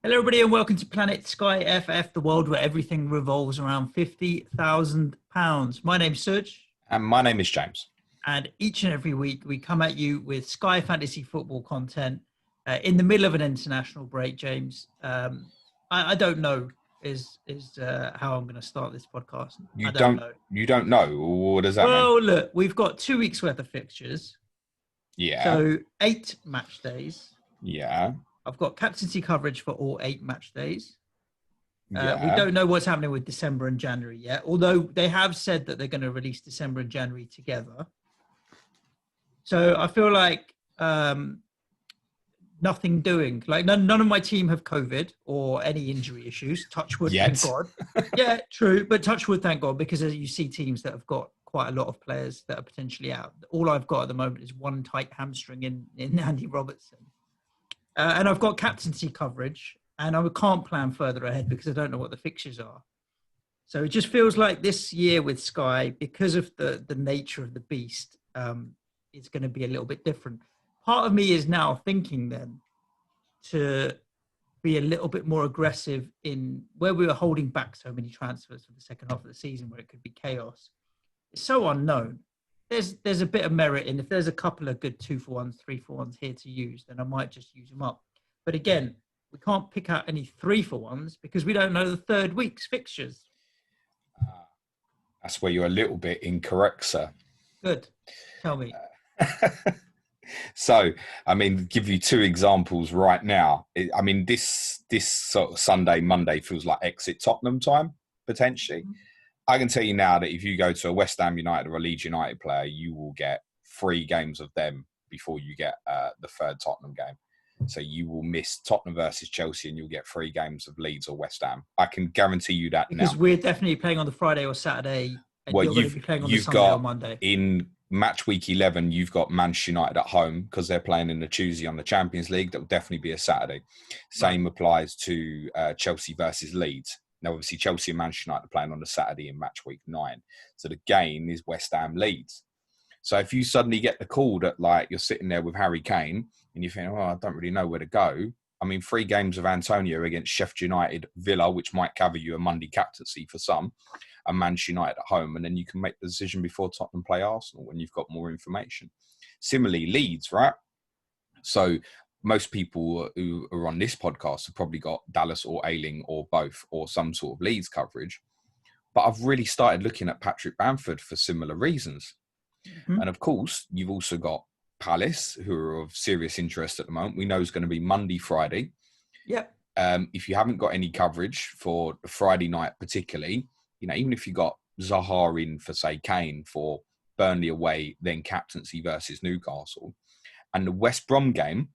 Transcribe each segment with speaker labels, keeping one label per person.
Speaker 1: Hello, everybody, and welcome to Planet SkyFF, the world where everything revolves around £50,000. My name's Suj,
Speaker 2: And my name is James.
Speaker 1: and each and every week we come at you with Sky Fantasy football content in the middle of an international break. James, I don't know is how I'm going to start this podcast.
Speaker 2: You don't know. What does that mean?
Speaker 1: Well, look, we've got 2 weeks worth of fixtures.
Speaker 2: Yeah.
Speaker 1: So 8 match days.
Speaker 2: Yeah.
Speaker 1: I've got captaincy coverage for all 8 match days.
Speaker 2: Yeah.
Speaker 1: We don't know what's happening with December and January yet, although they have said that they're going to release December and January together. So I feel like nothing doing. Like none of my team have COVID or any injury issues. Touch wood,
Speaker 2: Yet.
Speaker 1: thank God. Yeah, true. But touch wood, thank God, because as you see teams that have got quite a lot of players that are potentially out. All I've got at the moment is one tight hamstring in Andy Robertson. And I've got captaincy coverage, and I can't plan further ahead because I don't know what the fixtures are. So it just feels like this year with Sky, because of the nature of the beast, it's going to be a little bit different. Part of me is now thinking then to be a little bit more aggressive in where we were holding back so many transfers for the second half of the season where it could be chaos. It's so unknown. There's a bit of merit in if there's a couple of good 2-for-1s, 3-for-1s here to use, then I might just use them up. But again, we can't pick out any 3-for-1s because we don't know the third week's fixtures.
Speaker 2: That's where you're a little bit incorrect, sir.
Speaker 1: Good. Tell me.
Speaker 2: So, I mean, give you 2 examples right now. This sort of Sunday, Monday feels like exit Tottenham time, potentially. Mm-hmm. I can tell you now that if you go to a West Ham United or a Leeds United player, you will get 3 games of them before you get the third Tottenham game. So you will miss Tottenham versus Chelsea and you'll get 3 games of Leeds or West Ham. I can guarantee you that
Speaker 1: because
Speaker 2: now.
Speaker 1: We're definitely playing on the Friday or Saturday. And you're going to be playing on the Sunday or Monday.
Speaker 2: In match week 11, you've got Manchester United at home because they're playing in the Tuesday on the Champions League. That will definitely be a Saturday. Same applies to Chelsea versus Leeds. Now, obviously, Chelsea and Manchester United are playing on a Saturday in match week 9. So the game is West Ham Leeds. So if you suddenly get the call that, like, you're sitting there with Harry Kane and you think, oh, I don't really know where to go. I mean, 3 games of Antonio against Sheffield United, Villa, which might cover you a Monday captaincy for some, and Manchester United at home. And then you can make the decision before Tottenham play Arsenal when you've got more information. Similarly, Leeds, right? So most people who are on this podcast have probably got Dallas or Ayling or both or some sort of Leeds coverage. But I've really started looking at Patrick Bamford for similar reasons. Mm-hmm. And of course, you've also got Palace, who are of serious interest at the moment. We know it's going to be Monday, Friday.
Speaker 1: Yep.
Speaker 2: If you haven't got any coverage for Friday night particularly, you know, even if you got Zaha in for, say, Kane for Burnley away, then captaincy versus Newcastle. And the West Brom game,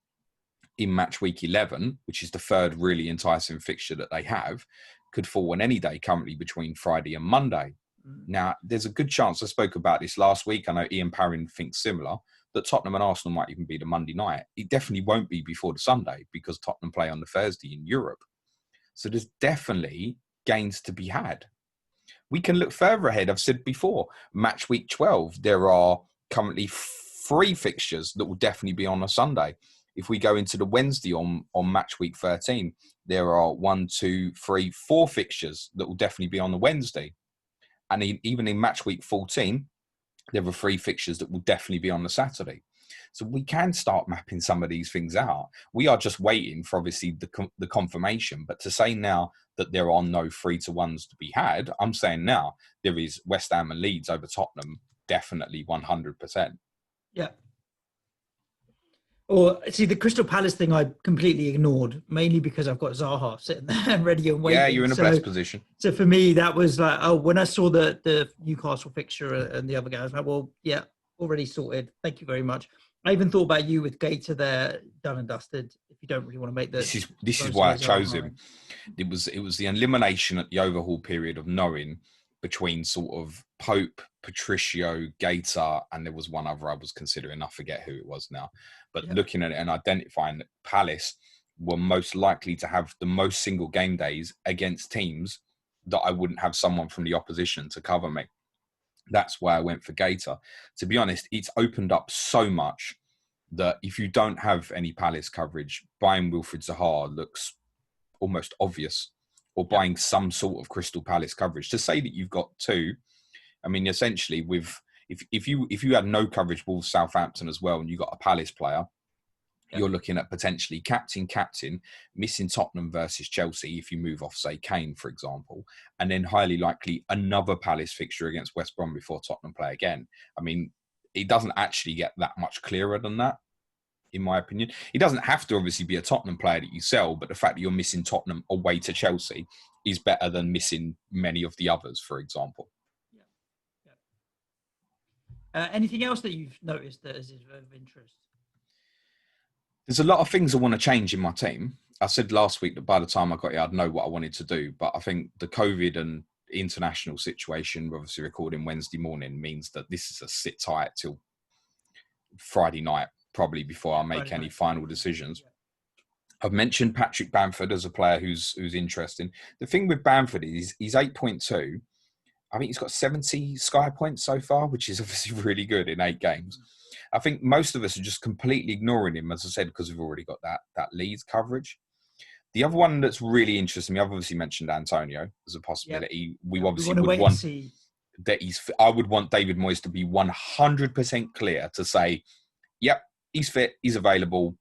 Speaker 2: in match week 11, which is the third really enticing fixture that they have, could fall on any day currently between Friday and Monday. Now, there's a good chance, I spoke about this last week, I know Ian Parrin thinks similar, that Tottenham and Arsenal might even be the Monday night. It definitely won't be before the Sunday because Tottenham play on the Thursday in Europe. So there's definitely gains to be had. We can look further ahead. I've said before, match week 12, there are currently 3 fixtures that will definitely be on a Sunday. If we go into the Wednesday on match week 13, there are 4 fixtures that will definitely be on the Wednesday. And even in match week 14, there are 3 fixtures that will definitely be on the Saturday. So we can start mapping some of these things out. We are just waiting for, obviously, the confirmation. But to say now that there are no 3-to-1s to be had, I'm saying now there is West Ham and Leeds over Tottenham, definitely 100%.
Speaker 1: Yeah. Or see, the Crystal Palace thing I completely ignored, mainly because I've got Zaha sitting there ready and waiting.
Speaker 2: Yeah, you're in a blessed position.
Speaker 1: So for me, that was like, oh, when I saw the Newcastle fixture and the other guy, I was like, well, yeah, already sorted. Thank you very much. I even thought about you with Gator there, done and dusted. If you don't really want to make the
Speaker 2: this is why I chose him. It was the elimination at the overhaul period of knowing between sort of Pope, Patricio, Gator, and there was one other I was considering. I forget who it was now. But looking at it and identifying that Palace were most likely to have the most single game days against teams that I wouldn't have someone from the opposition to cover me. That's why I went for Gator. To be honest, it's opened up so much that if you don't have any Palace coverage, buying Wilfried Zaha looks almost obvious, or buying some sort of Crystal Palace coverage. To say that you've got two, I mean, essentially, with if you had no coverage, Wolves, Southampton as well, and you got a Palace player, you're looking at potentially captain, missing Tottenham versus Chelsea if you move off, say, Kane, for example, and then highly likely another Palace fixture against West Brom before Tottenham play again. I mean, it doesn't actually get that much clearer than that, in my opinion. It doesn't have to obviously be a Tottenham player that you sell, but the fact that you're missing Tottenham away to Chelsea is better than missing many of the others, for example.
Speaker 1: Anything else that you've noticed that is of interest?
Speaker 2: There's a lot of things I want to change in my team. I said last week that by the time I got here, I'd know what I wanted to do. But I think the COVID and international situation, obviously recording Wednesday morning, means that this is a sit tight till Friday night, probably before I make any final decisions. I've mentioned Patrick Bamford as a player who's interesting. The thing with Bamford is he's 8.2. I think he's got 70 Sky points so far, which is obviously really good in 8 games. I think most of us are just completely ignoring him, as I said, because we've already got that Leeds coverage. The other one that's really interesting me, I've obviously mentioned Antonio as a possibility. We obviously would want that I would want David Moyes to be 100% clear to say, yep, he's fit, he's available,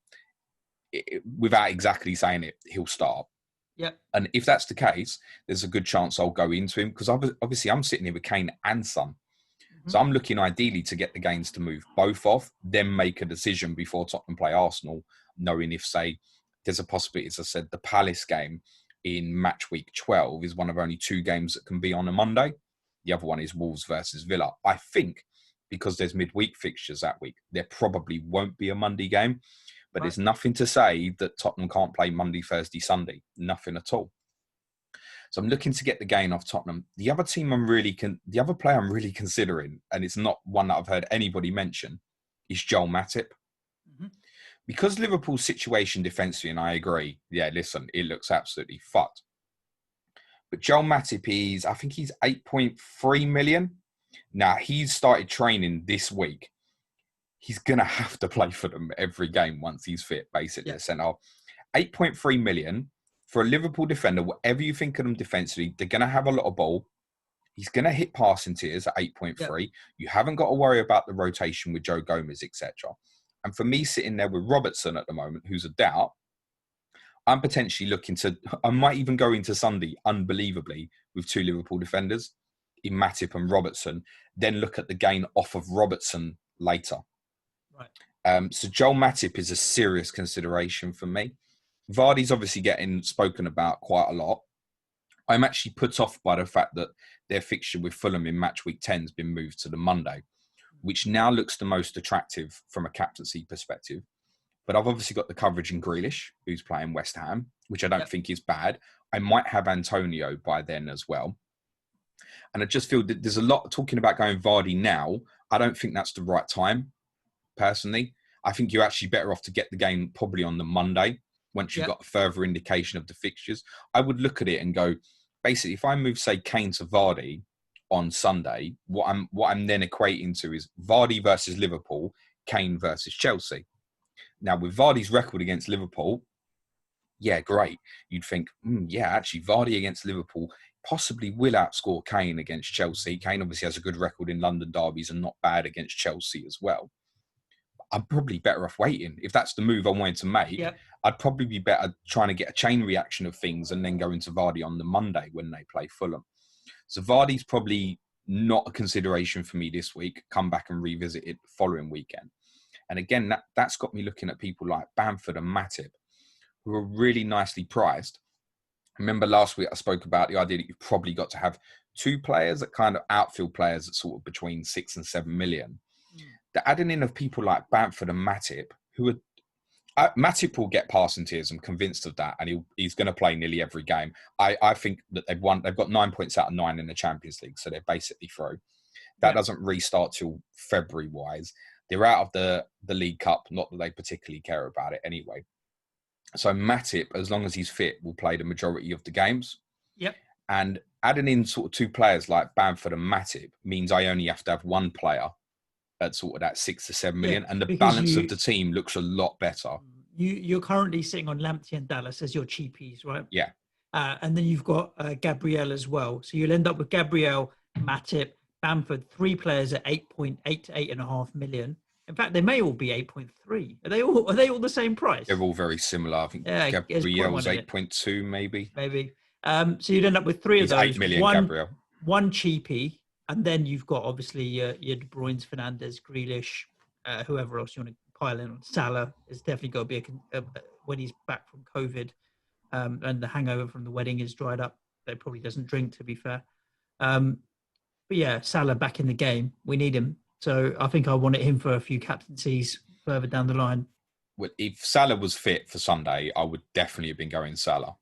Speaker 2: without exactly saying it, he'll start.
Speaker 1: Yeah.
Speaker 2: And if that's the case, there's a good chance I'll go into him, because obviously I'm sitting here with Kane and Son. So I'm looking ideally to get the gains to move both off, then make a decision before Tottenham play Arsenal, knowing if, say, there's a possibility, as I said, the Palace game in match week 12 is one of only 2 games that can be on a Monday. The other one is Wolves versus Villa. I think because there's midweek fixtures that week, there probably won't be a Monday game, but there's nothing to say that Tottenham can't play Monday, Thursday, Sunday. Nothing at all. So I'm looking to get the gain off Tottenham. The other player I'm really considering, and it's not one that I've heard anybody mention, is Joel Matip. Because Liverpool's situation defensively, and I agree, listen, it looks absolutely fucked. But Joel Matip I think he's 8.3 million. Now, he's started training this week. He's going to have to play for them every game once he's fit, basically. Yeah. 8.3 million. For a Liverpool defender, whatever you think of them defensively, they're going to have a lot of ball. He's going to hit passing tiers at 8.3. Yep. You haven't got to worry about the rotation with Joe Gomez, etc. And for me, sitting there with Robertson at the moment, who's a doubt, I'm potentially I might even go into Sunday, unbelievably, with 2 Liverpool defenders in Matip and Robertson, then look at the gain off of Robertson later. Right. So Joel Matip is a serious consideration for me. Vardy's obviously getting spoken about quite a lot. I'm actually put off by the fact that their fixture with Fulham in match week 10 has been moved to the Monday, which now looks the most attractive from a captaincy perspective. But I've obviously got the coverage in Grealish, who's playing West Ham, which I don't think is bad. I might have Antonio by then as well. And I just feel that there's a lot talking about going Vardy now. I don't think that's the right time, personally. I think you're actually better off to get the game probably on the Monday, once you've got a further indication of the fixtures. I would look at it and go, basically, if I move, say, Kane to Vardy on Sunday, what I'm then equating to is Vardy versus Liverpool, Kane versus Chelsea. Now, with Vardy's record against Liverpool, great. You'd think, actually, Vardy against Liverpool possibly will outscore Kane against Chelsea. Kane obviously has a good record in London derbies and not bad against Chelsea as well. I'm probably better off waiting. If that's the move I wanted to make, I'd probably be better trying to get a chain reaction of things and then go into Vardy on the Monday when they play Fulham. So Vardy's probably not a consideration for me this week. Come back and revisit it the following weekend. And again, that's got me looking at people like Bamford and Matip, who are really nicely priced. Remember last week I spoke about the idea that you've probably got to have 2 players, that kind of outfield players at sort of between 6 and 7 million. The adding in of people like Bamford and Matip, who are... Matip will get passing tiers, I'm convinced of that, and he's going to play nearly every game. I think that they've got 9 points out of 9 in the Champions League, so they're basically through. That doesn't restart till February-wise. They're out of the League Cup, not that they particularly care about it anyway. So Matip, as long as he's fit, will play the majority of the games. Yep. And adding in sort of 2 players like Bamford and Matip means I only have to have 1 player at sort of that 6 to 7 million, and the balance of the team looks a lot better.
Speaker 1: you're currently sitting on Lamptey and Dallas as your cheapies, right?
Speaker 2: Yeah.
Speaker 1: And then you've got Gabriel as well. So you'll end up with Gabriel, Matip, Bamford, 3 players at 8.8 to 8.5 million. In fact, they may all be 8.3. Are they all the same price?
Speaker 2: They're all very similar. I think Gabriel's 8.2 maybe.
Speaker 1: So you'd end up with 3 of those.
Speaker 2: 8 million, Gabriel.
Speaker 1: One cheapie, and then you've got obviously your De Bruyne, Fernandes, Grealish, whoever else you want to pile in on. Salah is definitely got to be when he's back from COVID. And the hangover from the wedding is dried up. He probably doesn't drink, to be fair. But yeah, Salah back in the game. We need him. So I think I wanted him for a few captaincies further down the line.
Speaker 2: Well, if Salah was fit for Sunday, I would definitely have been going Salah.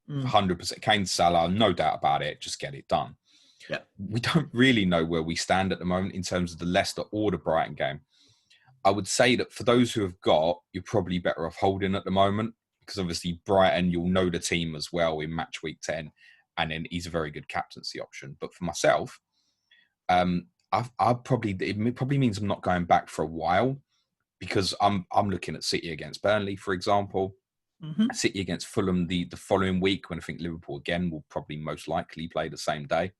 Speaker 2: 100%. Kane, Salah, no doubt about it. Just get it done.
Speaker 1: Yeah.
Speaker 2: We don't really know where we stand at the moment in terms of the Leicester or the Brighton game. I would say that for those who have got, you're probably better off holding at the moment. Because obviously Brighton, you'll know the team as well in match week 10, and then he's a very good captaincy option. But for myself, it probably means I'm not going back for a while, because I'm looking at City against Burnley, for example, City against Fulham the following week, when I think Liverpool again will probably most likely play the same day.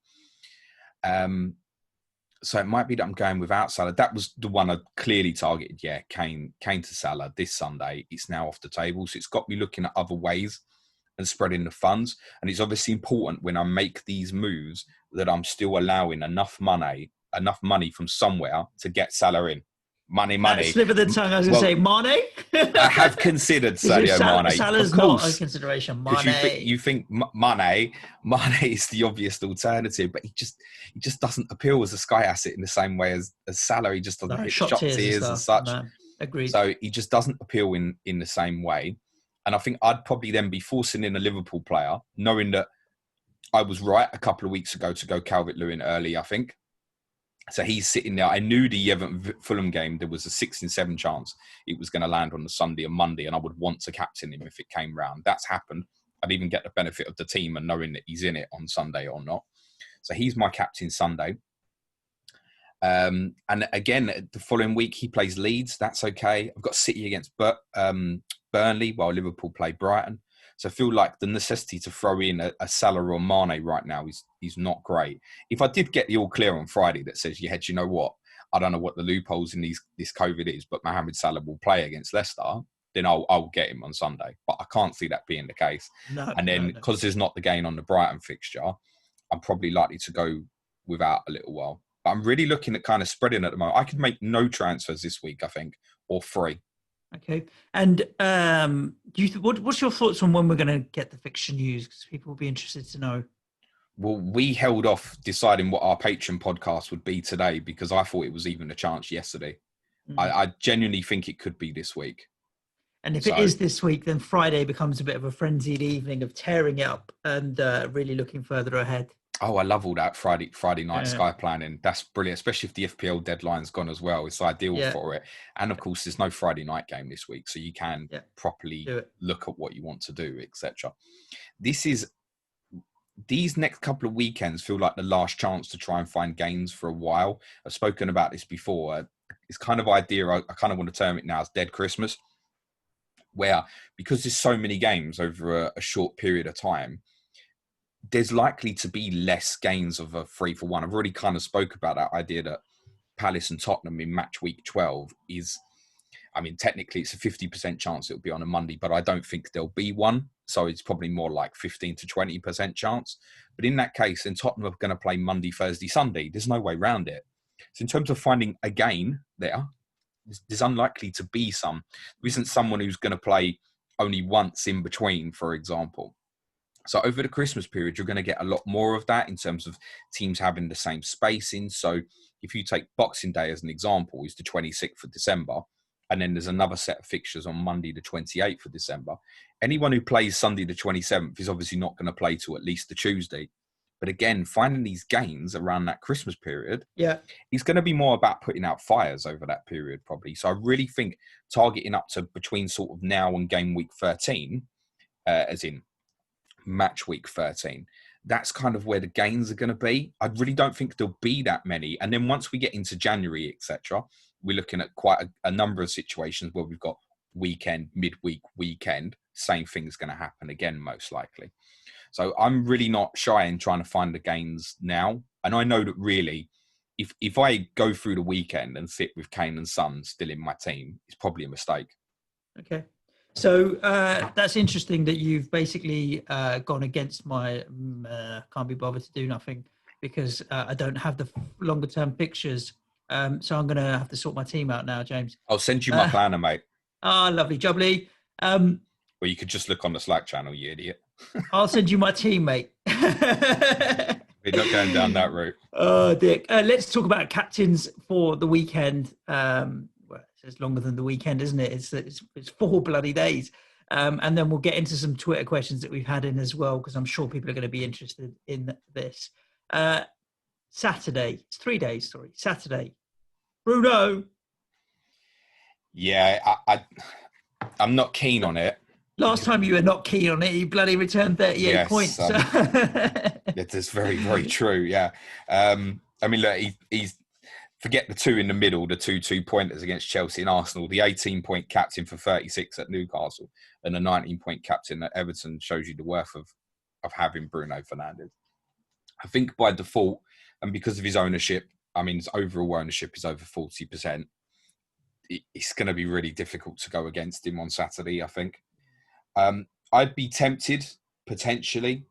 Speaker 2: So it might be that I'm going without Salah. That was the one I clearly targeted. Yeah, Kane to Salah this Sunday. It's now off the table. So it's got me looking at other ways and spreading the funds. And it's obviously important when I make these moves that I'm still allowing enough money from somewhere to get Salah in. Money.
Speaker 1: Slip of the tongue, I was going to say, Mane?
Speaker 2: I have considered Sadio Mane.
Speaker 1: Salah's not a consideration. Mane.
Speaker 2: You think Mane is the obvious alternative, but he just doesn't appeal as a Sky asset in the same way as Salah. He just doesn't hit shot tiers and such.
Speaker 1: No, agreed.
Speaker 2: So he just doesn't appeal in the same way. And I think I'd probably then be forcing in a Liverpool player, knowing that I was right a couple of weeks ago to go Calvert-Lewin early, I think. So he's sitting there. I knew the Fulham game, there was a 6 in 7 chance it was going to land on the Sunday and Monday, and I would want to captain him if it came round. That's happened. I'd even get the benefit of the team and knowing that he's in it on Sunday or not. So he's my captain Sunday. And again, the following week, he plays Leeds. That's okay. I've got City against Burnley while Liverpool play Brighton. So I feel like the necessity to throw in a Salah or Mane right now is not great. If I did get the all clear on Friday that says, yeah, do you know what? I don't know what the loopholes in this COVID is, but Mohamed Salah will play against Leicester, then I'll get him on Sunday. But I can't see that being the case. Because there's not the gain on the Brighton fixture, I'm probably likely to go without a little while. But I'm really looking at kind of spreading at the moment. I could make no transfers this week, I think, or 3.
Speaker 1: Okay. And what's your thoughts on when we're going to get the fixture news? Because people will be interested to know.
Speaker 2: Well, we held off deciding what our Patreon podcast would be today because I thought it was even a chance yesterday. I genuinely think it could be this week.
Speaker 1: And if it is this week, then Friday becomes a bit of a frenzied evening of tearing it up and really looking further ahead.
Speaker 2: Oh, I love all that Friday night Sky planning. That's brilliant, especially if the FPL deadline's gone as well. It's ideal for it. And of course, there's no Friday night game this week, so you can properly look at what you want to do, etc. These next couple of weekends feel like the last chance to try and find gains for a while. I've spoken about this before. It's kind of idea, I kind of want to term it now as Dead Christmas, where because there's so many games over a short period of time, there's likely to be less gains of a 3-for-1. I've already kind of spoke about that idea that Palace and Tottenham in match week 12 is, I mean, technically it's a 50% chance it'll be on a Monday, but I don't think there'll be one. So it's probably more like 15 to 20% chance. But in that case, then Tottenham are going to play Monday, Thursday, Sunday. There's no way around it. So in terms of finding a gain there's unlikely to be some. There isn't someone who's going to play only once in between, for example. So over the Christmas period, you're going to get a lot more of that in terms of teams having the same spacing. So if you take Boxing Day as an example, is the 26th of December, and then there's another set of fixtures on Monday, the 28th of December. Anyone who plays Sunday, the 27th is obviously not going to play till at least the Tuesday. But again, finding these gains around that Christmas period, it's going to be more about putting out fires over that period probably. So I really think targeting up to between sort of now and game week 13, as in match week 13, that's kind of where the gains are going to be. I really don't think there'll be that many. And then once we get into January, etc., we're looking at quite a number of situations where we've got weekend, midweek weekend, same thing's going to happen again, most likely. So I'm really not shy in trying to find the gains now. And I know that really, if I go through the weekend and sit with Kane and Son still in my team, it's probably a mistake.
Speaker 1: Okay. So that's interesting that you've basically gone against my can't be bothered to do nothing because I don't have the longer term fixtures. So I'm going to have to sort my team out now, James.
Speaker 2: I'll send you my planner, mate.
Speaker 1: Lovely, jubbly.
Speaker 2: Or you could just look on the Slack channel, you idiot.
Speaker 1: I'll send you my team, mate.
Speaker 2: We're not going down that route.
Speaker 1: Oh, Dick. Let's talk about captains for the weekend. It's longer than the weekend, isn't it? It's 4 bloody days. And then we'll get into some Twitter questions that we've had in as well, because I'm sure people are going to be interested in this. Saturday. It's 3 days, sorry. Saturday. Bruno.
Speaker 2: Yeah, I'm not keen on it.
Speaker 1: Last time you were not keen on it, he bloody returned 38 points.
Speaker 2: It is very, very true, yeah. I mean, look, he's forget the two in the middle, the 2 pointers against Chelsea and Arsenal, the 18-point captain for 36 at Newcastle and the 19-point captain at Everton shows you the worth of having Bruno Fernandes. I think by default, and because of his ownership, I mean, his overall ownership is over 40%, it's going to be really difficult to go against him on Saturday, I think. I'd be tempted, potentially,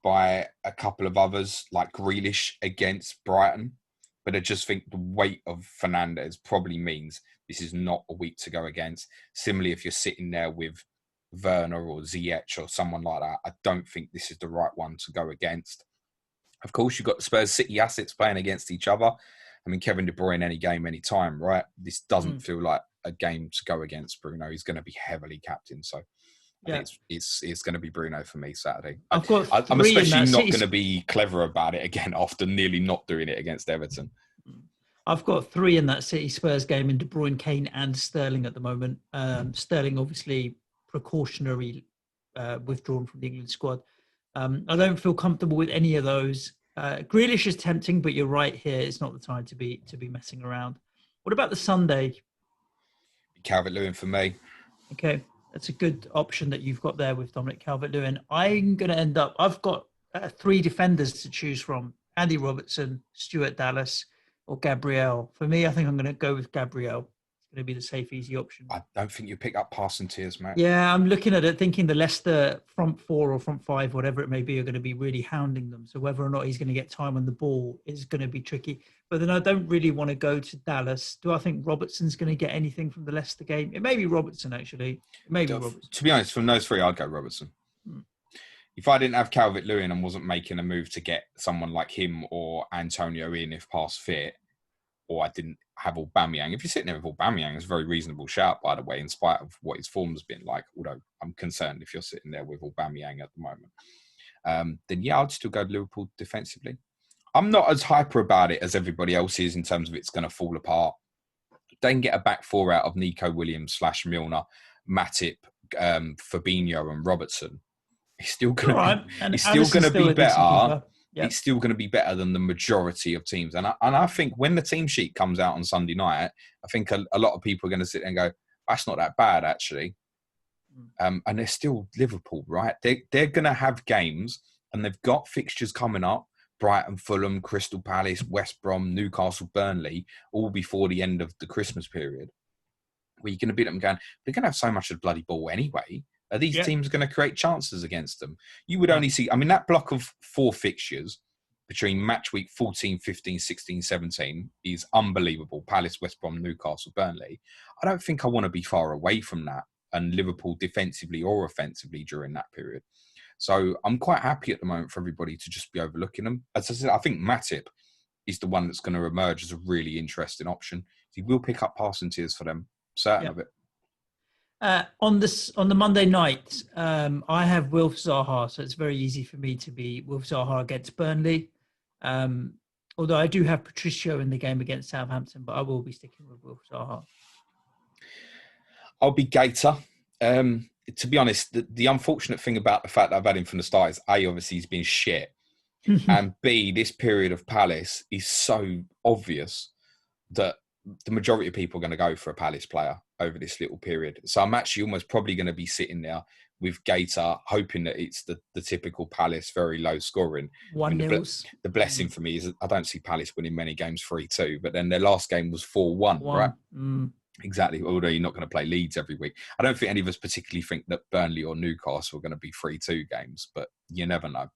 Speaker 2: by a couple of others, like Grealish against Brighton. But I just think the weight of Fernandes probably means this is not a week to go against. Similarly, if you're sitting there with Werner or Ziyech or someone like that, I don't think this is the right one to go against. Of course, you've got the Spurs City assets playing against each other. I mean, Kevin De Bruyne, any game, any time, right? This doesn't feel like a game to go against Bruno. He's going to be heavily captain. So I think it's going to be Bruno for me Saturday. I'm especially not going to be clever about it again after nearly not doing it against Everton.
Speaker 1: I've got 3 in that City Spurs game in De Bruyne, Kane and Sterling at the moment. Sterling, obviously, precautionary withdrawn from the England squad. I don't feel comfortable with any of those. Grealish is tempting, but you're right here. It's not the time to be messing around. What about the Sunday?
Speaker 2: Calvert-Lewin for me.
Speaker 1: Okay. That's a good option that you've got there with Dominic Calvert-Lewin. I'm going to end up... I've got 3 defenders to choose from. Andy Robertson, Stuart Dallas, or Gabriel. For me, I think I'm going to go with Gabriel. It's going to be the safe, easy option.
Speaker 2: I don't think you pick up passing tiers, mate.
Speaker 1: Yeah, I'm looking at it thinking the Leicester front 4 or front 5, whatever it may be, are going to be really hounding them. So whether or not he's going to get time on the ball is going to be tricky. But then I don't really want to go to Dallas. Do I think Robertson's going to get anything from the Leicester game? It may be Robertson, actually. It may be Robertson.
Speaker 2: To be honest, from those 3, I'd go Robertson. If I didn't have Calvert-Lewin and wasn't making a move to get someone like him or Antonio in if past fit, or I didn't have Aubameyang. If you're sitting there with Aubameyang, it's a very reasonable shout, by the way, in spite of what his form's been like, although I'm concerned if you're sitting there with Aubameyang at the moment. Then, yeah, I'd still go Liverpool defensively. I'm not as hyper about it as everybody else is in terms of it's going to fall apart. They can get a back 4 out of Nico Williams / Milner, Matip, Fabinho and Robertson. He's still going to be better. Yep. It's still going to be better than the majority of teams. And I think when the team sheet comes out on Sunday night, I think a lot of people are going to sit there and go, that's not that bad, actually. And they're still Liverpool, right? They're going to have games and they've got fixtures coming up. Brighton, Fulham, Crystal Palace, West Brom, Newcastle, Burnley, all before the end of the Christmas period. Where you're going to beat them going, they're going to have so much of the bloody ball anyway. Are these teams going to create chances against them? You would only see, I mean, that block of 4 fixtures between match week 14, 15, 16, 17 is unbelievable. Palace, West Brom, Newcastle, Burnley. I don't think I want to be far away from that and Liverpool defensively or offensively during that period. So I'm quite happy at the moment for everybody to just be overlooking them. As I said, I think Matip is the one that's going to emerge as a really interesting option. He will pick up passing tiers for them, certain of it.
Speaker 1: On the Monday night, I have Wilf Zaha, so it's very easy for me to be Wilf Zaha against Burnley. Although I do have Patricio in the game against Southampton, but I will be sticking with Wilf Zaha.
Speaker 2: I'll be Gator. To be honest, the unfortunate thing about the fact that I've had him from the start is A, obviously he's been shit, and B, this period of Palace is so obvious that the majority of people are going to go for a Palace player. over this little period. So I'm actually almost probably going to be sitting there with Gator, hoping that it's the typical Palace, very low scoring.
Speaker 1: 1-0.
Speaker 2: The blessing for me is I don't see Palace winning many games 3-2, but then their last game was 4-1, right? Exactly. Although you're not going to play Leeds every week. I don't think any of us particularly think that Burnley or Newcastle are going to be 3-2 games, but you never know.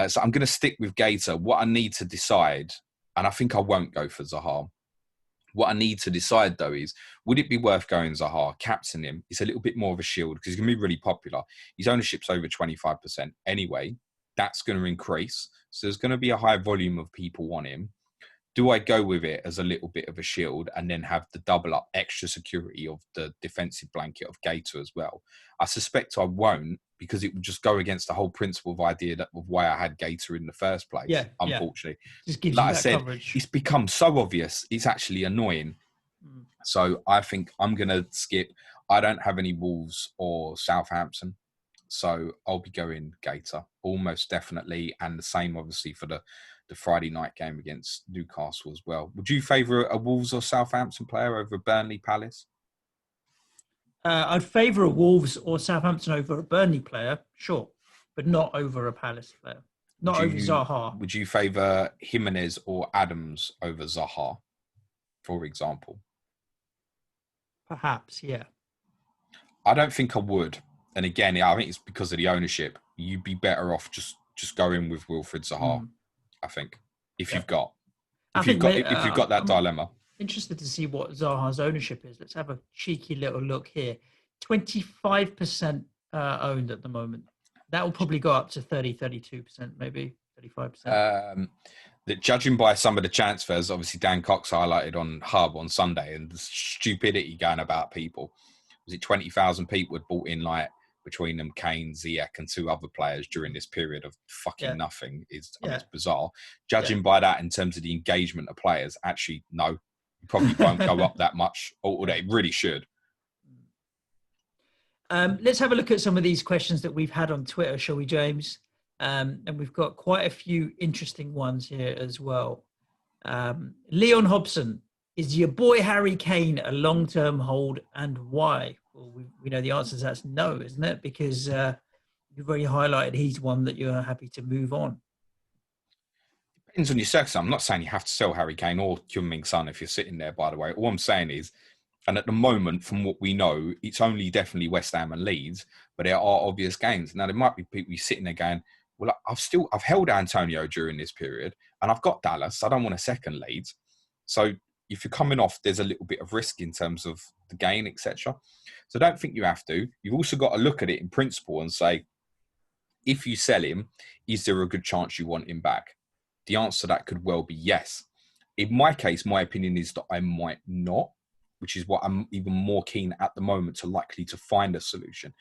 Speaker 2: So I'm going to stick with Gator. What I need to decide, and I think I won't go for Zaha. What I need to decide, though, is would it be worth going Zaha, captain him? It's a little bit more of a shield because he's going to be really popular. His ownership's over 25% anyway. That's going to increase. So there's going to be a high volume of people on him. Do I go with it as a little bit of a shield and then have the double up extra security of the defensive blanket of Gator as well? I suspect I won't, because it would just go against the whole principle of idea of why I had Gator in the first place.
Speaker 1: Yeah,
Speaker 2: unfortunately.
Speaker 1: Just gives
Speaker 2: like
Speaker 1: you
Speaker 2: I
Speaker 1: that
Speaker 2: said,
Speaker 1: coverage.
Speaker 2: it's become so obvious. It's actually annoying. So I think I'm going to skip. I don't have any Wolves or Southampton. So I'll be going Gator, almost definitely. And the same, obviously, for the Friday night game against Newcastle as well. Would you favour a Wolves or Southampton player over Burnley Palace?
Speaker 1: I'd favour a Wolves or Southampton over a Burnley player, sure, but not over a Palace player. Not over Zaha.
Speaker 2: Would you favour Jimenez or Adams over Zaha, for example?
Speaker 1: Perhaps, yeah.
Speaker 2: I don't think I would. And again, I think it's because of the ownership. You'd be better off just going with Wilfried Zaha. I think if you've got that dilemma.
Speaker 1: Interested to see what Zaha's ownership is. Let's have a cheeky little look here. 25% owned at the moment. That will probably go up to 32%, maybe 35%.
Speaker 2: That judging by some of the transfers, obviously Dan Cox highlighted on Hub on Sunday, and the stupidity going about people. Was it 20,000 people had bought in, like, between them, Kane, Ziyech, and 2 other players during this period of fucking nothing? It's bizarre. Judging by that, in terms of the engagement of players, actually, no, it probably won't go up that much, or it really should.
Speaker 1: Let's have a look at some of these questions that we've had on Twitter, shall we, James? And we've got quite a few interesting ones here as well. Leon Hobson, is your boy Harry Kane a long-term hold, and why? Well, we know the answer to that's no, isn't it? Because you've already highlighted he's one that you're happy to move on.
Speaker 2: Depends on your circumstance. I'm not saying you have to sell Harry Kane or Heung-min Son if you're sitting there, by the way. All I'm saying is, and at the moment, from what we know, it's only definitely West Ham and Leeds, but there are obvious gains. Now, there might be people sitting there going, well, I've held Antonio during this period, and I've got Dallas. I don't want a second Leeds. So if you're coming off, there's a little bit of risk in terms of the gain, etc. So I don't think you have to. You've also got to look at it in principle and say, if you sell him, is there a good chance you want him back? The answer to that could well be yes. In my case, my opinion is that I might not, which is what I'm even more keen at the moment to likely to find a solution.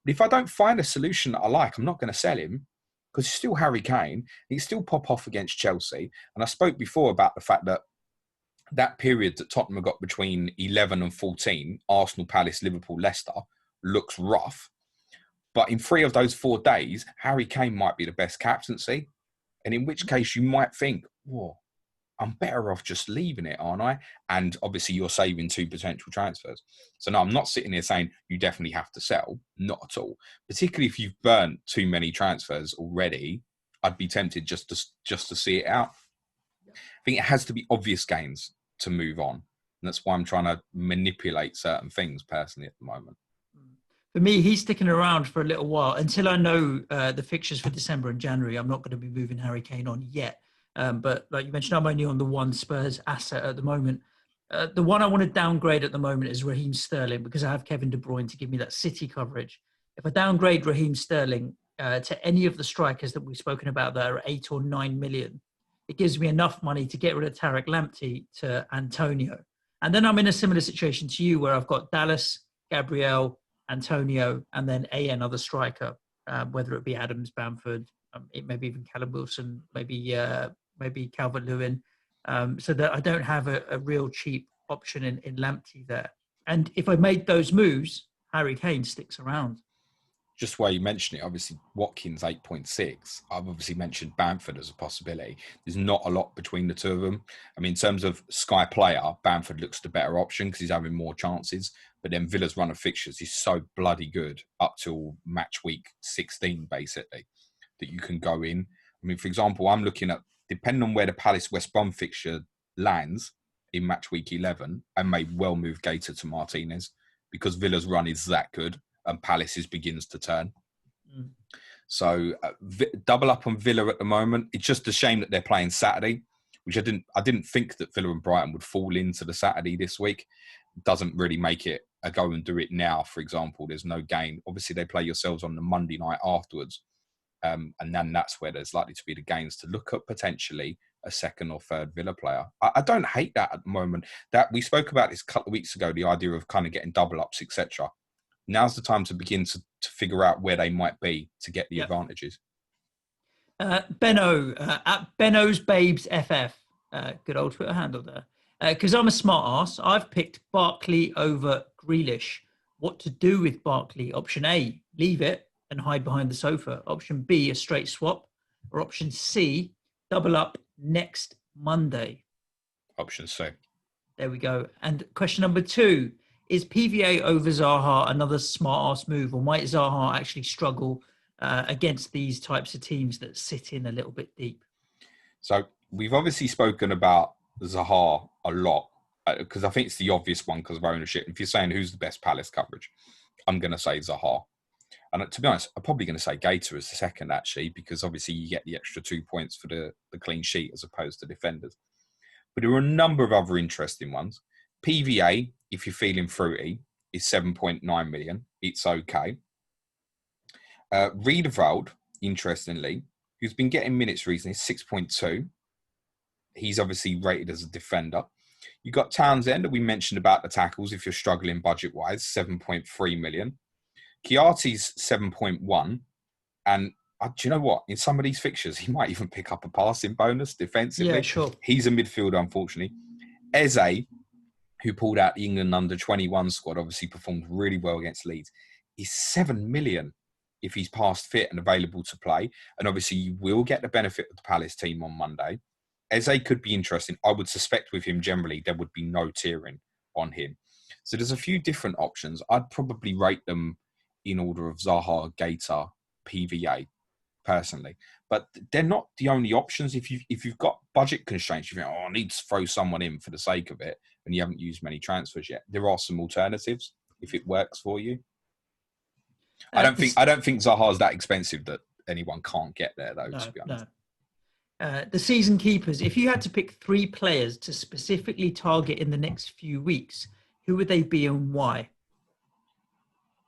Speaker 2: But if I don't find a solution that I like, I'm not going to sell him, because he's still Harry Kane. He can still pop off against Chelsea. And I spoke before about the fact that that period that Tottenham got between 11 and 14, Arsenal, Palace, Liverpool, Leicester, looks rough. But in 3 of those 4 days, Harry Kane might be the best captaincy. And in which case you might think, whoa, I'm better off just leaving it, aren't I? And obviously you're saving 2 potential transfers. So no, I'm not sitting here saying you definitely have to sell. Not at all. Particularly if you've burnt too many transfers already, I'd be tempted just to see it out. I think it has to be obvious gains to move on. And that's why I'm trying to manipulate certain things personally at the moment.
Speaker 1: For me, he's sticking around for a little while until I know the fixtures for December and January. I'm not going to be moving Harry Kane on yet. But like you mentioned, I'm only on the one Spurs asset at the moment. The one I want to downgrade at the moment is Raheem Sterling, because I have Kevin De Bruyne to give me that City coverage. If I downgrade Raheem Sterling to any of the strikers that we've spoken about that are 8 or 9 million, it gives me enough money to get rid of Tarek Lamptey to Antonio. And then I'm in a similar situation to you where I've got Dallas, Gabriel, Antonio, and then another striker, whether it be Adams, Bamford, it maybe even Callum Wilson, maybe Calvert-Lewin, so that I don't have a real cheap option in Lamptey there. And if I made those moves, Harry Kane sticks around.
Speaker 2: just while you mention it, obviously Watkins 8.6. I've obviously mentioned Bamford as a possibility. There's not a lot between the two of them. I mean, in terms of Sky player, Bamford looks the better option because he's having more chances. But then Villa's run of fixtures is so bloody good up till match week 16, basically, that you can go in. I mean, for example, I'm looking at, depending on where the Palace West Brom fixture lands in match week 11, I may well move Gator to Martinez because Villa's run is that good and Palace's begins to turn.
Speaker 1: Mm.
Speaker 2: So double up on Villa at the moment. It's just a shame that they're playing Saturday, which I didn't think that Villa and Brighton would fall into the Saturday this week. Doesn't really make it a go and do it now, for example. There's no gain. Obviously, they play yourselves on the Monday night afterwards. And then that's where there's likely to be the gains to look at potentially a second or third Villa player. I don't hate that at the moment. That we spoke about this a couple of weeks ago, the idea of kind of getting double ups, etc. Now's the time to begin to figure out where they might be to get the advantages.
Speaker 1: Benno, at Benno's Babes FF, good old Twitter handle there. Because I'm a smart ass, I've picked Barkley over Grealish. What to do with Barkley? Option A, leave it and hide behind the sofa. Option B, a straight swap. Or option C, double up next Monday.
Speaker 2: Option C.
Speaker 1: There we go. And question number 2, is PVA over Zaha another smart-ass move, or might Zaha actually struggle against these types of teams that sit in a little bit deep?
Speaker 2: So we've obviously spoken about Zaha a lot because I think it's the obvious one because of ownership. If you're saying who's the best Palace coverage, I'm going to say Zaha. And to be honest, I'm probably going to say Gator as the second, actually, because obviously you get the extra 2 points for the clean sheet as opposed to defenders. But there are a number of other interesting ones. PVA, if you're feeling fruity, is 7.9 million. It's okay. Riedewald, interestingly, who's been getting minutes recently, is 6.2. He's obviously rated as a defender. You've got Townsend, that we mentioned about the tackles, if you're struggling budget-wise, 7.3 million. Chiarti's 7.1. And do you know what? In some of these fixtures, he might even pick up a passing bonus defensively.
Speaker 1: Yeah, sure.
Speaker 2: He's a midfielder, unfortunately. Eze, who pulled out the England under-21 squad, obviously performed really well against Leeds, is 7 million if he's past fit and available to play. And obviously, you will get the benefit of the Palace team on Monday. Eze could be interesting. I would suspect with him generally, there would be no tiering on him. So there's a few different options. I'd probably rate them in order of Zaha, Gator, PVA, personally. But they're not the only options. If you've got budget constraints, you think, I need to throw someone in for the sake of it, and you haven't used many transfers yet, there are some alternatives if it works for you. I don't think Zaha's that expensive that anyone can't get there, though, to be honest.
Speaker 1: No. The season keepers, if you had to pick 3 players to specifically target in the next few weeks, who would they be and why?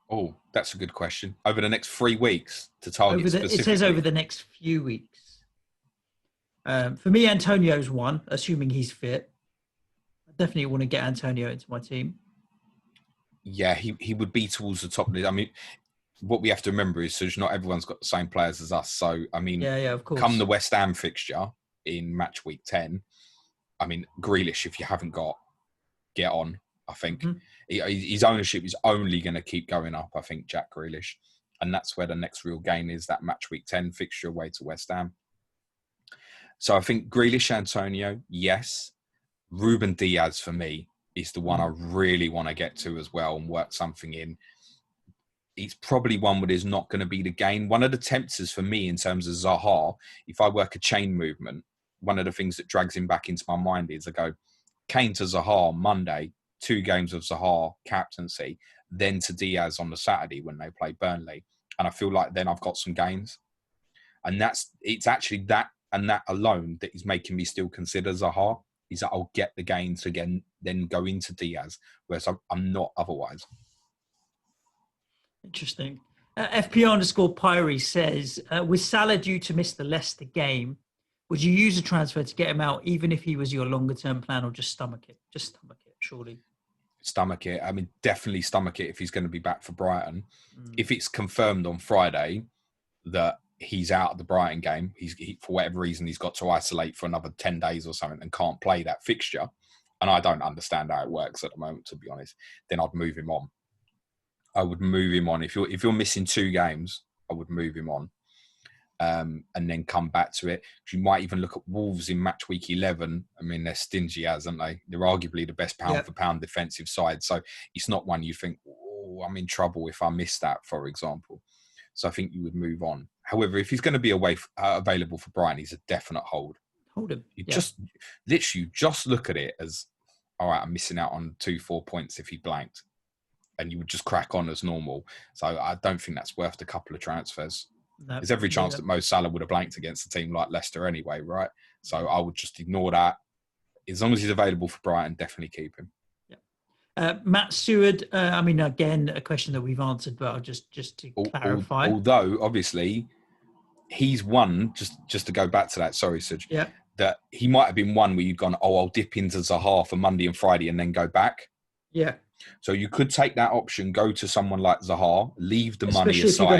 Speaker 2: Oh, that's a good question. Over the next 3 weeks to target specifically?
Speaker 1: It says over the next few weeks. For me, Antonio's one, assuming he's fit. I definitely want to get Antonio into my team.
Speaker 2: Yeah, he would be towards the top. I mean, what we have to remember is Suj, not everyone's got the same players as us. So, I mean,
Speaker 1: of course.
Speaker 2: Come the West Ham fixture in match week 10, I mean, Grealish, if you haven't got, get on, I think. Mm-hmm. His ownership is only going to keep going up, I think, Jack Grealish. And that's where the next real gain is, that match week 10 fixture away to West Ham. So I think Grealish, Antonio, yes. Ruben Diaz, for me, is the one I really want to get to as well and work something in. It's probably one where there's not going to be the gain. One of the tempters for me in terms of Zaha, if I work a chain movement, one of the things that drags him back into my mind is I go, Kane to Zaha Monday, 2 games of Zaha captaincy, then to Diaz on the Saturday when they play Burnley. And I feel like then I've got some gains. And it's actually that and that alone that is making me still consider Zaha, is that I'll get the gains again, then go into Diaz, whereas I'm not otherwise.
Speaker 1: Interesting. FP_Pyrie says, with Salah due to miss the Leicester game, would you use a transfer to get him out, even if he was your longer-term plan, or just stomach it? Just stomach it, surely.
Speaker 2: Stomach it. I mean, definitely stomach it if he's going to be back for Brighton. If it's confirmed on Friday that he's out of the Brighton game, he for whatever reason, he's got to isolate for another 10 days or something and can't play that fixture, and I don't understand how it works at the moment, to be honest, then I'd move him on. I would move him on. If you're missing 2 games, I would move him on. And then come back to it. You might even look at Wolves in match week 11. I mean, they're stingy as, aren't they? They're arguably the best pound-for-pound defensive side. So it's not one you think, oh, I'm in trouble if I miss that, for example. So I think you would move on. However, if he's going to be available for Brighton, he's a definite hold.
Speaker 1: Hold him.
Speaker 2: You just look at it as, all right, I'm missing out on 2-4 points if he blanked. And you would just crack on as normal. So I don't think that's worth a couple of transfers. No, there's every chance that Mo Salah would have blanked against a team like Leicester anyway, right? So I would just ignore that. As long as he's available for Brighton, definitely keep him.
Speaker 1: Yeah. Matt Seward, I mean, again, a question that we've answered, but I'll just to clarify.
Speaker 2: Although, obviously, he's one, just to go back to that, sorry, Suj, that he might have been one where you've gone, I'll dip into Zaha for Monday and Friday and then go back.
Speaker 1: Yeah.
Speaker 2: So you could take that option, go to someone like Zaha, leave the money aside.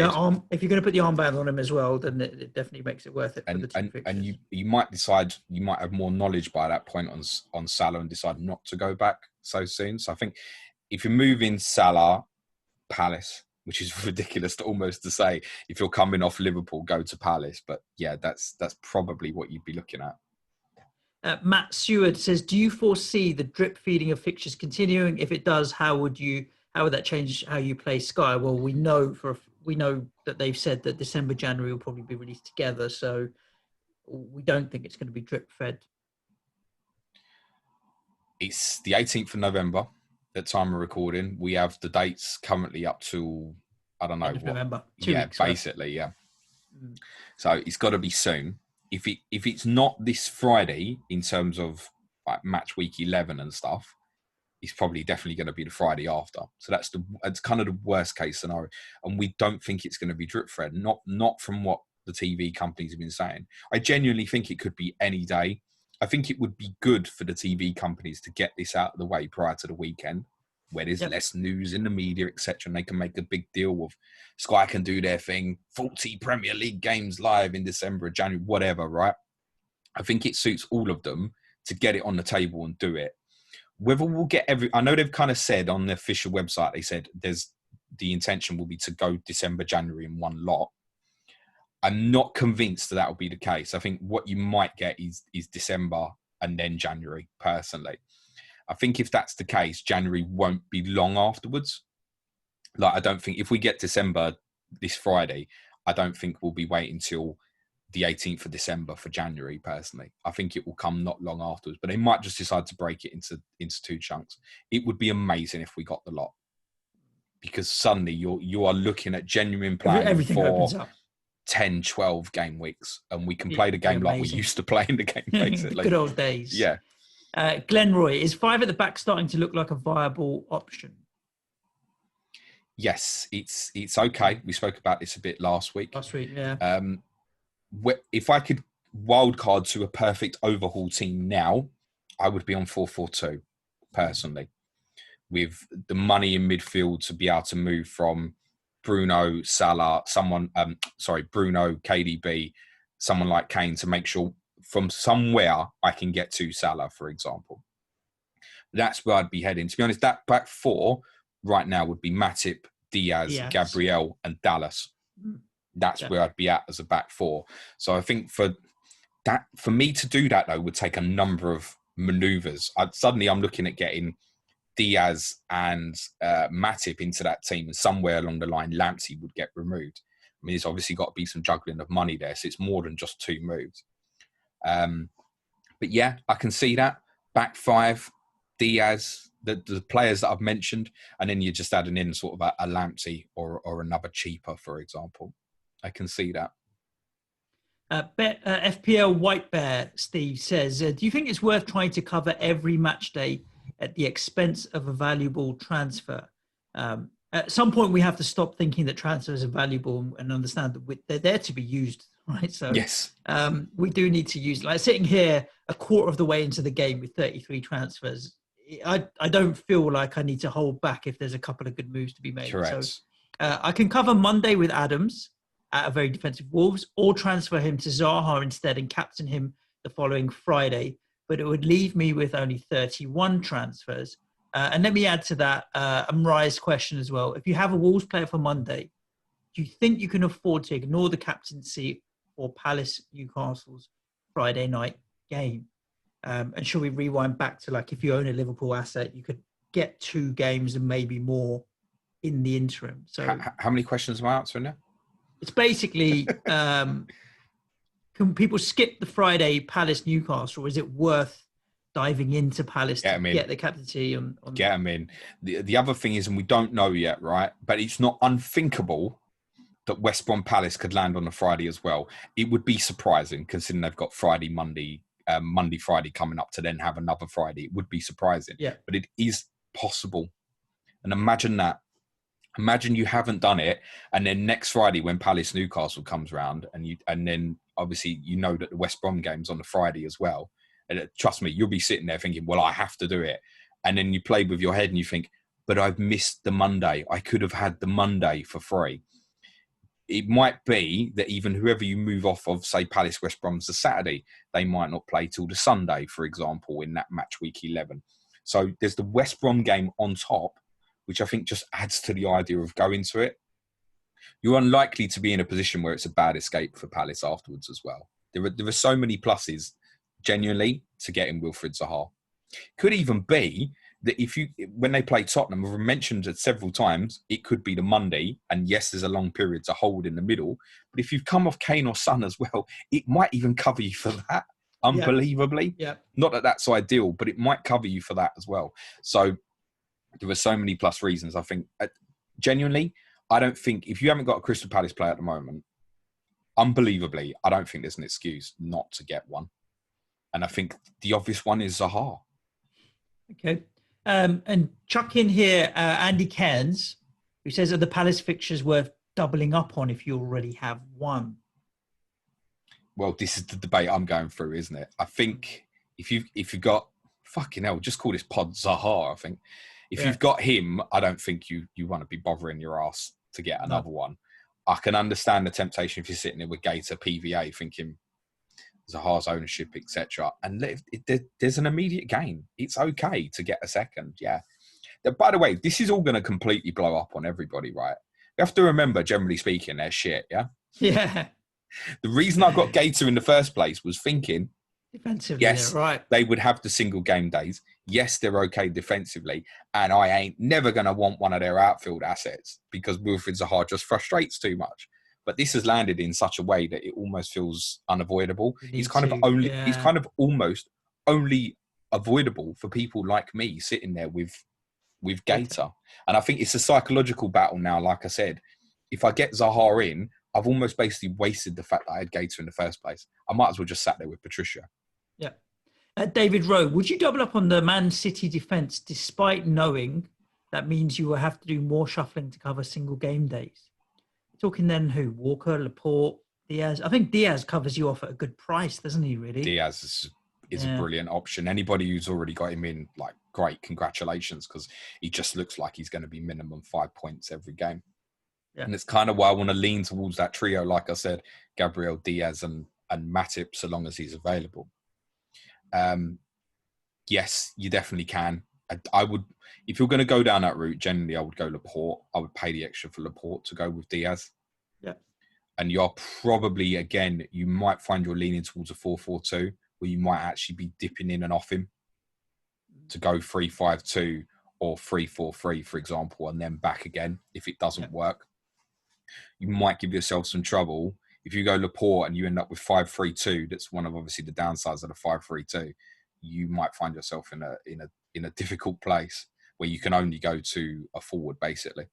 Speaker 1: If you're going to put the armband on him as well, then it definitely makes it worth it.
Speaker 2: And you might decide, you might have more knowledge by that point on Salah and decide not to go back so soon. So I think if you're moving Salah, Palace, which is ridiculous to say, if you're coming off Liverpool, go to Palace. But yeah, that's probably what you'd be looking at.
Speaker 1: Matt Seward says, do you foresee the drip feeding of fixtures continuing? If it does, how would that change how you play Sky? Well, we know that they've said that December, January will probably be released together. So we don't think it's going to be drip fed.
Speaker 2: It's the 18th of November at time of recording. We have the dates currently up to, I don't know.
Speaker 1: End of November.
Speaker 2: 2 weeks, basically, yeah. So it's got to be soon. If it's not this Friday in terms of like match week 11 and stuff, it's probably definitely going to be the Friday after. So it's kind of the worst case scenario. And we don't think it's going to be drip fed, not from what the TV companies have been saying. I genuinely think it could be any day. I think it would be good for the TV companies to get this out of the way prior to the weekend, where there's less news in the media, etc., and they can make a big deal of Sky can do their thing, 40 Premier League games live in December, January, whatever, right? I think it suits all of them to get it on the table and do it. Whether we'll get I know they've kind of said on the official website, they said the intention will be to go December, January in one lot. I'm not convinced that will be the case. I think what you might get is December and then January, personally. I think if that's the case, January won't be long afterwards. Like, I don't think if we get December this Friday, I don't think we'll be waiting till the 18th of December for January, personally. I think it will come not long afterwards, but they might just decide to break it into 2 chunks. It would be amazing if we got the lot, because suddenly you are looking at genuine planning for 10, 12 game weeks, and we can play the game like we used to play in the game, basically.
Speaker 1: Good old days.
Speaker 2: Yeah.
Speaker 1: Glenroy, is 5 at the back starting to look like a viable option?
Speaker 2: Yes, it's okay. We spoke about this a bit last week.
Speaker 1: Yeah.
Speaker 2: If I could wildcard to a perfect overhaul team now, I would be on 4-4-2, personally, with the money in midfield to be able to move from Bruno, Salah, Bruno, KDB, someone like Kane, to make sure from somewhere I can get to Salah, for example. That's where I'd be heading. To be honest, that back 4 right now would be Matip, Diaz, Gabriel, and Dallas. That's where I'd be at as a back 4. So I think for me to do that, though, would take a number of manoeuvres. I'm looking at getting Diaz and Matip into that team, and somewhere along the line, Lamptey would get removed. I mean, there's obviously got to be some juggling of money there, so it's more than just 2 moves. But yeah, I can see that. Back 5, Diaz, the players that I've mentioned, and then you're just adding in sort of a Lamptey or another cheaper, for example. I can see that.
Speaker 1: FPL White Bear, Steve says, do you think it's worth trying to cover every match day at the expense of a valuable transfer? At some point, we have to stop thinking that transfers are valuable and understand that they're there to be used, right? So
Speaker 2: yes,
Speaker 1: we do need to use, like sitting here a quarter of the way into the game with 33 transfers, I don't feel like I need to hold back if there's a couple of good moves to be made.
Speaker 2: Correct.
Speaker 1: So I can cover Monday with Adams at a very defensive Wolves, or transfer him to Zaha instead and captain him the following Friday. But it would leave me with only 31 transfers. And let me add to that Amrai's question as well. If you have a Wolves player for Monday, do you think you can afford to ignore the captaincy or Palace Newcastle's Friday night game? And should we rewind back to, like, if you own a Liverpool asset, you could get 2 games and maybe more in the interim. So
Speaker 2: how many questions am I answering now?
Speaker 1: it's basically, can people skip the Friday Palace Newcastle, or is it worth diving into Palace to get the captaincy on?
Speaker 2: Get them in. The other thing is, and we don't know yet, right? But it's not unthinkable that West Brom Palace could land on a Friday as well. It would be surprising, considering they've got Monday, Friday coming up to then have another Friday. It would be surprising.
Speaker 1: Yeah.
Speaker 2: But it is possible. And imagine that. Imagine you haven't done it, and then next Friday when Palace Newcastle comes round, and then obviously you know that the West Brom game's on the Friday as well. And trust me, you'll be sitting there thinking, well, I have to do it. And then you play with your head and you think, but I've missed the Monday. I could have had the Monday for free. It might be that even whoever you move off of, say, Palace West Brom's the Saturday, they might not play till the Sunday, for example, in that match week 11. So there's the West Brom game on top, which I think just adds to the idea of going to it. You're unlikely to be in a position where it's a bad escape for Palace afterwards as well. There are so many pluses, genuinely, to getting Wilfried Zaha. Could even be that when they play Tottenham, we've mentioned it several times, it could be the Monday, and yes, there's a long period to hold in the middle. But if you've come off Kane or Son as well, it might even cover you for that, unbelievably.
Speaker 1: Yeah.
Speaker 2: Not that that's ideal, but it might cover you for that as well. So there were so many plus reasons. I think, genuinely, I don't think, if you haven't got a Crystal Palace player at the moment, unbelievably, I don't think there's an excuse not to get one. And I think the obvious one is Zaha.
Speaker 1: Okay. And chuck in here Andy Cairns, who says, are the Palace fixtures worth doubling up on if you already have one?
Speaker 2: Well, this is the debate I'm going through, isn't it? I think if you've got, fucking hell, just call this pod Zaha, I think. If you've got him, I don't think you want to be bothering your ass to get another one. I can understand the temptation if you're sitting there with Gator, PVA, thinking Zaha's ownership, etc. And there's an immediate gain. It's okay to get a second, yeah. By the way, this is all going to completely blow up on everybody, right? You have to remember, generally speaking, they're shit, yeah?
Speaker 1: Yeah.
Speaker 2: The reason I got Gator in the first place was thinking,
Speaker 1: defensively,
Speaker 2: yes,
Speaker 1: right.
Speaker 2: They would have the single game days. Yes, they're okay defensively. And I ain't never going to want one of their outfield assets because Wilfried Zaha just frustrates too much. But this has landed in such a way that it almost feels unavoidable. He's kind of almost only avoidable for people like me sitting there with Gator. And I think it's a psychological battle now. Like I said, if I get Zaha in, I've almost basically wasted the fact that I had Gator in the first place. I might as well just sat there with Patricia.
Speaker 1: Yeah. David Rowe, would you double up on the Man City defence despite knowing that means you will have to do more shuffling to cover single game days? Talking then who? Walker, Laporte, Diaz. I think Diaz covers you off at a good price, doesn't he, really?
Speaker 2: Diaz is a brilliant option. Anybody who's already got him in, like, great, congratulations, because he just looks like he's going to be minimum 5 points every game. Yeah. And it's kind of why I want to lean towards that trio, like I said, Gabriel, Diaz and Matip, so long as he's available. Yes, you definitely can. I would, if you're going to go down that route, generally I would go Laporte. I would pay the extra for Laporte to go with Diaz.
Speaker 1: Yeah.
Speaker 2: And you're probably, again, you might find you're leaning towards a 4-4-2, where you might actually be dipping in and off him to go 3-5-2 or 3-4-3, for example, and then back again if it doesn't work. You might give yourself some trouble. If you go Laporte and you end up with 5-3-2, that's one of obviously the downsides of the 5-3-2. You might find yourself in a difficult place where you can only go to a forward, basically.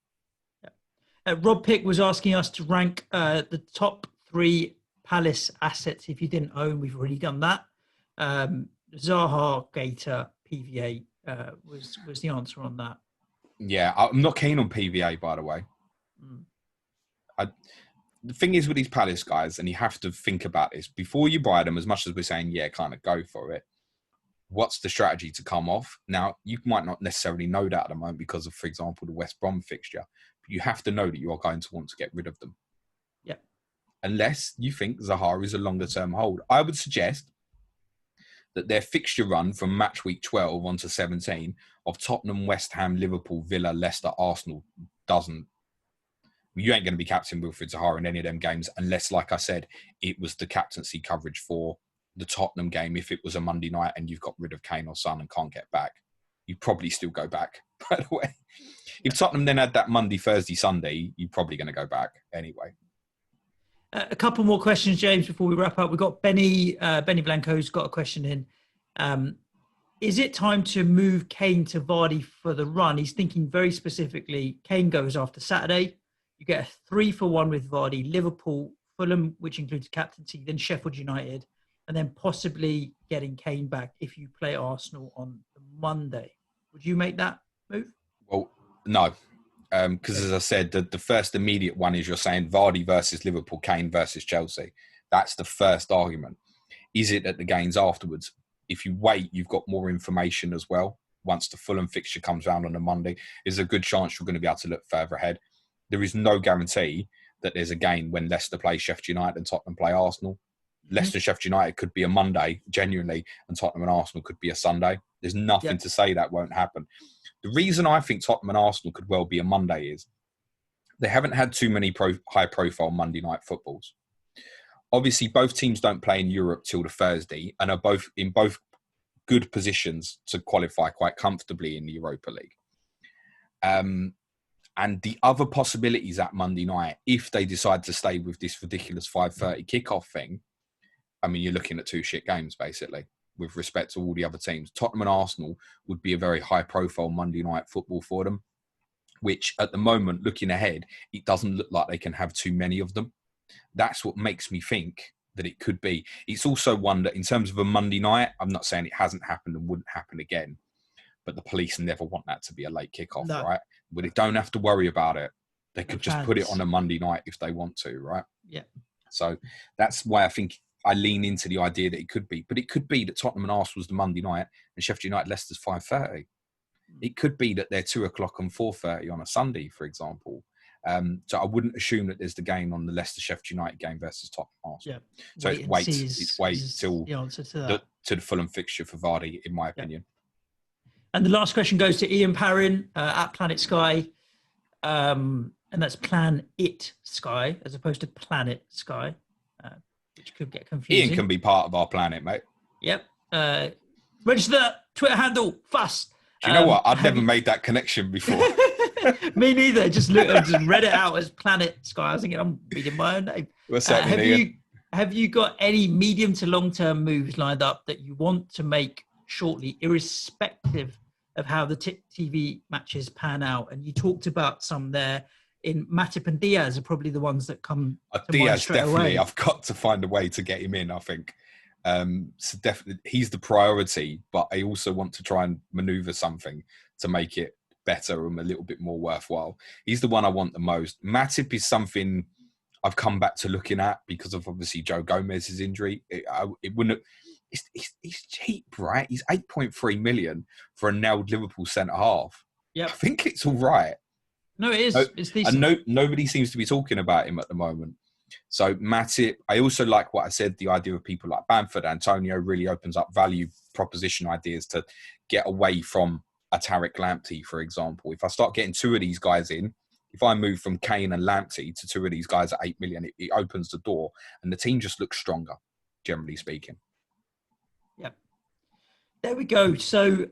Speaker 1: Yeah. Rob Pick was asking us to rank the top 3 Palace assets if you didn't own. We've already done that. Zaha, Gator, PVA was the answer on that.
Speaker 2: Yeah, I'm not keen on PVA, by the way. The thing is with these Palace guys, and you have to think about this, before you buy them, as much as we're saying, yeah, kind of go for it, what's the strategy to come off? Now, you might not necessarily know that at the moment because of, for example, the West Brom fixture, but you have to know that you are going to want to get rid of them.
Speaker 1: Yeah.
Speaker 2: Unless you think Zaha is a longer-term hold. I would suggest that their fixture run from match week 12 on to 17 of Tottenham, West Ham, Liverpool, Villa, Leicester, Arsenal doesn't. You ain't going to be captain Wilfried Zaha in any of them games unless, like I said, it was the captaincy coverage for the Tottenham game. If it was a Monday night and you've got rid of Kane or Son and can't get back, you'd probably still go back, by the way. If Tottenham then had that Monday, Thursday, Sunday, you're probably going to go back anyway.
Speaker 1: A couple more questions, James, before we wrap up. We've got Benny Blanco's got a question in. Is it time to move Kane to Vardy for the run? He's thinking very specifically, Kane goes after Saturday. You get a 3-for-1 with Vardy, Liverpool, Fulham, which includes captaincy, then Sheffield United, and then possibly getting Kane back if you play Arsenal on Monday. Would you make that move?
Speaker 2: Well, no. Because as I said, the first immediate one is you're saying Vardy versus Liverpool, Kane versus Chelsea. That's the first argument. Is it at the games afterwards? If you wait, you've got more information as well. Once the Fulham fixture comes round on a Monday, there's a good chance you're going to be able to look further ahead. There is no guarantee that there's a game when Leicester play Sheffield United and Tottenham play Arsenal. Leicester Sheffield United could be a Monday, genuinely, and Tottenham and Arsenal could be a Sunday. There's nothing to say that won't happen. The reason I think Tottenham and Arsenal could well be a Monday is they haven't had too many high-profile Monday night footballs. Obviously, both teams don't play in Europe till the Thursday and are both in both good positions to qualify quite comfortably in the Europa League. And the other possibilities at Monday night, if they decide to stay with this ridiculous 5:30 kickoff thing, I mean, you're looking at two shit games, basically, with respect to all the other teams. Tottenham and Arsenal would be a very high-profile Monday night football for them, which at the moment, looking ahead, it doesn't look like they can have too many of them. That's what makes me think that it could be. It's also one that, in terms of a Monday night, I'm not saying it hasn't happened and wouldn't happen again, but the police never want that to be a late kickoff, right? But they don't have to worry about it. They could just put it on a Monday night if they want to, right?
Speaker 1: Yeah.
Speaker 2: So that's why I think I lean into the idea that it could be. But it could be that Tottenham and Arsenal was the Monday night and Sheffield United Leicester's 5:30. It could be that they're 2 o'clock and 4:30 on a Sunday, for example. So I wouldn't assume that there's the game on the Leicester Sheffield United game versus Tottenham Arsenal. Yeah. So it's wait till the Fulham fixture for Vardy, in my opinion.
Speaker 1: And the last question goes to Ian Parrin at Planet Sky. And that's Plan It Sky as opposed to Planet Sky, which could get confusing.
Speaker 2: Ian can be part of our planet, mate.
Speaker 1: Yep. Register the Twitter handle fast.
Speaker 2: Do you know what? I've never made that connection before.
Speaker 1: Me neither. Just read it out as Planet Sky. I was thinking I'm reading my own name.
Speaker 2: What's that?
Speaker 1: Have you got any medium to long-term moves lined up that you want to make shortly, irrespective of how the TV matches pan out? And you talked about some there. In Matip and Diaz are probably the ones that come to
Speaker 2: Diaz,
Speaker 1: mind straight
Speaker 2: definitely.
Speaker 1: away.
Speaker 2: I've got to find a way to get him in, I think. So definitely, he's the priority, but I also want to try and manoeuvre something to make it better and a little bit more worthwhile. He's the one I want the most. Matip is something I've come back to looking at because of obviously Joe Gomez's injury. It wouldn't. He's cheap, right? He's 8.3 million for a nailed Liverpool centre half.
Speaker 1: Yeah,
Speaker 2: I think it's all right.
Speaker 1: No, it is. It's decent.
Speaker 2: And nobody seems to be talking about him at the moment. So Matip, I also like what I said, the idea of people like Bamford, Antonio really opens up value proposition ideas to get away from a Tariq Lamptey, for example. If I start getting two of these guys in, if I move from Kane and Lamptey to two of these guys at 8 million, it opens the door and the team just looks stronger, generally speaking.
Speaker 1: Yep. There we go. So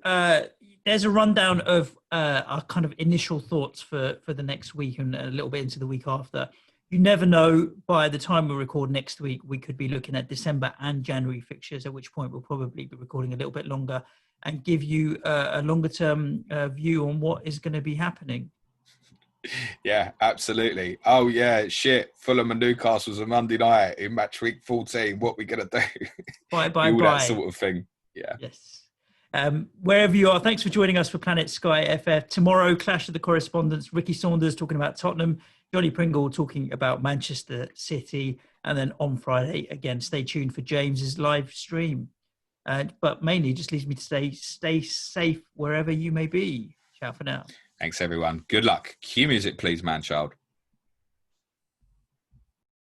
Speaker 1: there's a rundown of our kind of initial thoughts for the next week and a little bit into the week after. You never know, by the time we record next week, we could be looking at December and January fixtures, at which point we'll probably be recording a little bit longer and give you a longer term view on what is going to be happening.
Speaker 2: Yeah, absolutely. Oh, yeah, shit. Fulham and Newcastle's a Monday night in match week 14. What are we going to do?
Speaker 1: Bye.
Speaker 2: That sort of thing. Yeah.
Speaker 1: Yes. Wherever you are, thanks for joining us for Planet Sky FF. Tomorrow, Clash of the Correspondents, Ricky Saunders talking about Tottenham, Johnny Pringle talking about Manchester City, and then on Friday, again, stay tuned for James's live stream. But mainly just leaves me to stay safe wherever you may be. Ciao for now.
Speaker 2: Thanks, everyone. Good luck. Cue music, please, man-child.